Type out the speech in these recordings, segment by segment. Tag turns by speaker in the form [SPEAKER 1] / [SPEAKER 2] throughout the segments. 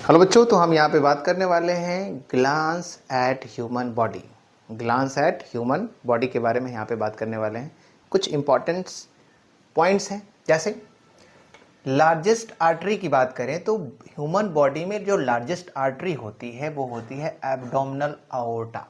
[SPEAKER 1] Hello बच्चों, तो हम यहाँ पे बात करने वाले हैं glance at human body. Glance at human body के बारे में यहाँ पे बात करने वाले हैं। कुछ इंपॉर्टेंट पॉइंट्स हैं, जैसे लार्जेस्ट आर्टरी की बात करें तो ह्यूमन बॉडी में जो लार्जेस्ट आर्टरी होती है वो होती है एब्डोमिनल अओर्टा।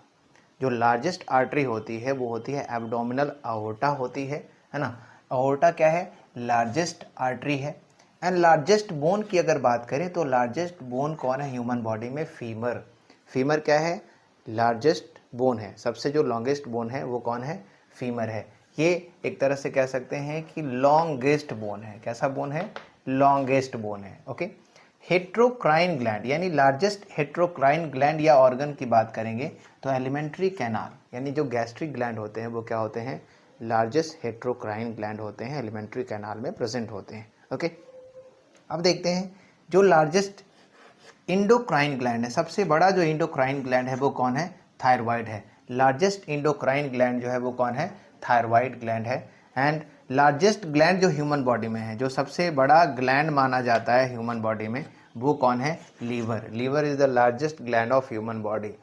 [SPEAKER 1] जो लार्जेस्ट आर्टरी होती है वो होती है एब्डोमिनल अओर्टा होती है ना। अओर्टा क्या है? लार्जेस्ट आर्टरी है। एंड लार्जेस्ट बोन की अगर बात करें तो लार्जेस्ट बोन कौन है ह्यूमन बॉडी में? फीमर। फीमर क्या है? लार्जेस्ट बोन है। सबसे जो लॉन्गेस्ट बोन है वो कौन है? फीमर है। ये एक तरह से कह सकते हैं कि लॉन्गेस्ट बोन है। कैसा बोन है? लॉन्गेस्ट बोन है। ओके। हेट्रोक्राइन ग्लैंड यानी लार्जेस्ट हेट्रोक्राइन ग्लैंड या ऑर्गन की बात करेंगे तो एलिमेंट्री कैनाल यानी जो गैस्ट्रिक ग्लैंड होते हैं वो क्या होते हैं? लार्जेस्ट हेट्रोक्राइन ग्लैंड होते हैं, एलिमेंट्री कैनाल में प्रेजेंट होते हैं। ओके। अब देखते हैं जो लार्जेस्ट इंडोक्राइन ग्लैंड है, सबसे बड़ा जो इंडोक्राइन ग्लैंड है वो कौन है? थायराइड है। लार्जेस्ट इंडोक्राइन ग्लैंड जो है वो कौन है? थायराइड ग्लैंड है। एंड लार्जेस्ट ग्लैंड जो ह्यूमन बॉडी में है, जो सबसे बड़ा ग्लैंड माना जाता है ह्यूमन बॉडी में, वो कौन है? Liver. Liver is the largest gland of human body.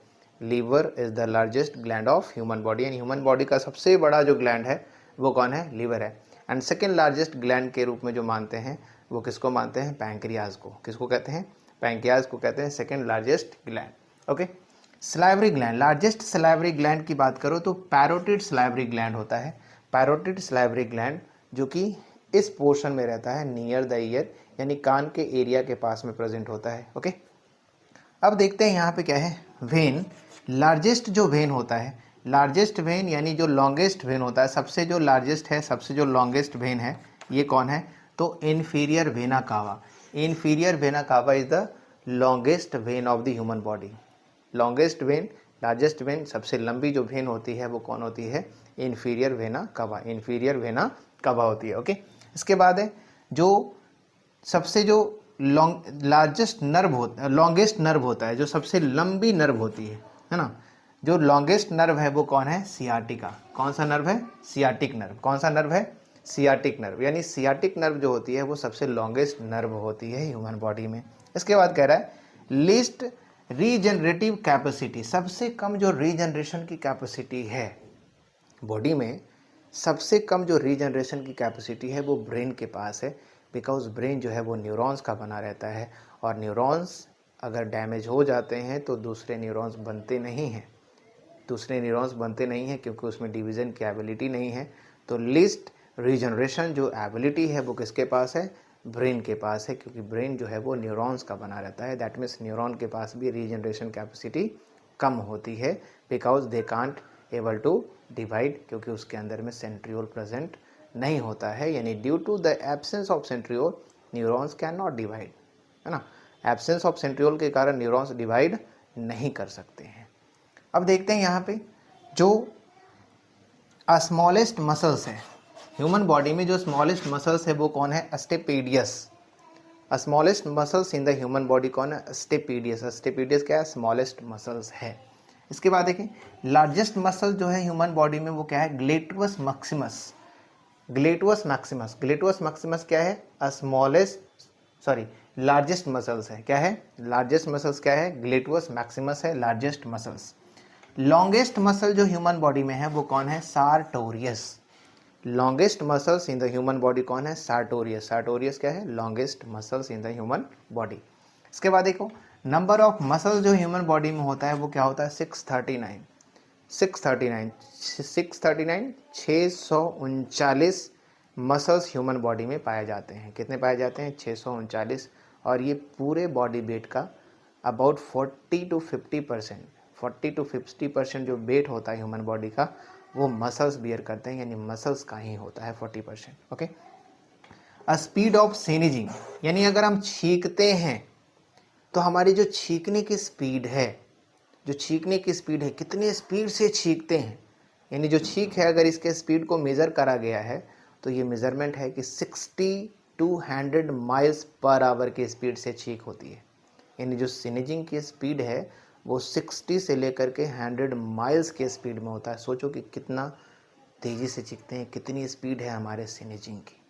[SPEAKER 1] Liver is the largest gland of human body. And human body का सबसे बड़ा जो ग्लैंड है वो कौन है? लीवर है। एंड सेकेंड लार्जेस्ट ग्लैंड के रूप में जो मानते हैं वो किसको मानते हैं? पैंक्रियाज को। किसको कहते हैं? पैंक्रियाज को कहते हैं second largest gland. Okay. Salivary gland, largest salivary gland की बात करो तो पैरोटिड सलाइवरी ग्लैंड होता है। पैरोटिड सलाइवरी ग्लैंड जो कि इस पोर्शन में रहता है, नियर द ईयर यानी कान के एरिया के पास में प्रेजेंट होता है। ओके। अब देखते हैं यहाँ पे क्या है। वेन, लार्जेस्ट जो वेन होता है, लार्जेस्ट वेन यानी जो लॉन्गेस्ट वेन होता है, सबसे जो लार्जेस्ट है, सबसे जो लॉन्गेस्ट वेन है, ये कौन है? तो inferior vena cava. Inferior vena cava is the longest when of the human body. Longest when, largest when, सबसे लंबी जो वेन होती है वो कौन होती है? Inferior vena cava. Inferior vena cava होती है। ओके। इसके बाद है जो सबसे जो लार्जेस्ट नर्व होता, लॉन्गेस्ट नर्व होता है, जो सबसे लंबी नर्व होती है ना। जो लॉन्गेस्ट नर्व है वो कौन है? सियाटिका। कौन सा नर्व है? Sciatic nerve. कौन सा नर्व है? Sciatic nerve. यानी सियाटिक नर्व जो होती है वो सबसे लॉन्गेस्ट नर्व होती है ह्यूमन बॉडी में। इसके बाद कह रहा है लीस्ट रीजनरेटिव कैपेसिटी, सबसे कम जो रीजनरेशन की कैपेसिटी है बॉडी में, सबसे कम जो रीजनरेशन की कैपेसिटी है वो ब्रेन के पास है। बिकॉज ब्रेन जो है वो न्यूरॉन्स का बना रहता है और न्यूरॉन्स अगर डैमेज हो जाते हैं तो दूसरे न्यूरॉन्स बनते नहीं हैं। दूसरे न्यूरॉन्स बनते नहीं हैं क्योंकि उसमें डिवीज़न की एबिलिटी नहीं है। तो लिस्ट रीजनरेशन जो एबिलिटी है वो किसके पास है? ब्रेन के पास है, क्योंकि ब्रेन जो है वो न्यूरॉन्स का बना रहता है। दैट मीन्स न्यूरॉन के पास भी रीजनरेशन कैपेसिटी कम होती है because they can't able to divide, क्योंकि उसके अंदर में सेंट्रियोल प्रेजेंट नहीं होता है। यानी due to the absence of centriole neurons can not divide, है ना। एब्सेंस ऑफ सेंट्रियोल के कारण न्यूरॉन्स डिवाइड नहीं कर सकते हैं। अब देखते हैं यहाँ पे जो स्मॉलेस्ट मसल्स है ह्यूमन बॉडी में, जो स्मॉलेस्ट मसल्स है वो कौन है? Stapedius. Smallest muscles in the human body कौन है? अस्टेपेडियस। अस्टेपेडियस क्या है? स्मॉलेस्ट मसल्स है। इसके बाद देखें लार्जेस्ट मसल जो है ह्यूमन बॉडी में वो क्या है? ग्लेटवस मैक्सिमस। ग्लेटवस मैक्सिमस। ग्लेटवस मैक्सिमस क्या है? लार्जेस्ट मसल्स है। क्या है? लार्जेस्ट मसल्स क्या है? ग्लेटवस मैक्सिमस है, लार्जेस्ट मसल्स। लॉन्गेस्ट मसल जो ह्यूमन बॉडी में है वो कौन है? Sartorius. Longest muscles in the human body कौन है? सार्टोरियस। सार्टोरियस क्या है? Longest muscles in the human body. इसके बाद देखो नंबर ऑफ मसल्स जो ह्यूमन बॉडी में होता है वो क्या होता है? 639। 639 मसल्स ह्यूमन बॉडी में पाए जाते हैं। कितने पाए जाते हैं? 639। और ये पूरे बॉडी वेट का अबाउट 40 to 50% जो वेट होता है ह्यूमन बॉडी का वो मसल्स बियर करते हैं, यानी मसल्स का ही होता है 40%। ओके। स्पीड ऑफ स्नीजिंग यानी अगर हम छींकते हैं तो हमारी जो छींकने की स्पीड है, जो छींकने की स्पीड है, कितनी स्पीड से छींकते हैं, यानी जो छींक है अगर इसके स्पीड को मेज़र करा गया है तो ये मेज़रमेंट है कि 60 to 100 माइल्स पर आवर की स्पीड से छींक होती है। यानी जो स्नीजिंग की स्पीड है वो 60 से लेकर के 100 माइल्स के स्पीड में होता है। सोचो कि कितना तेज़ी से छींकते हैं, कितनी स्पीड है हमारे स्नीजिंग की।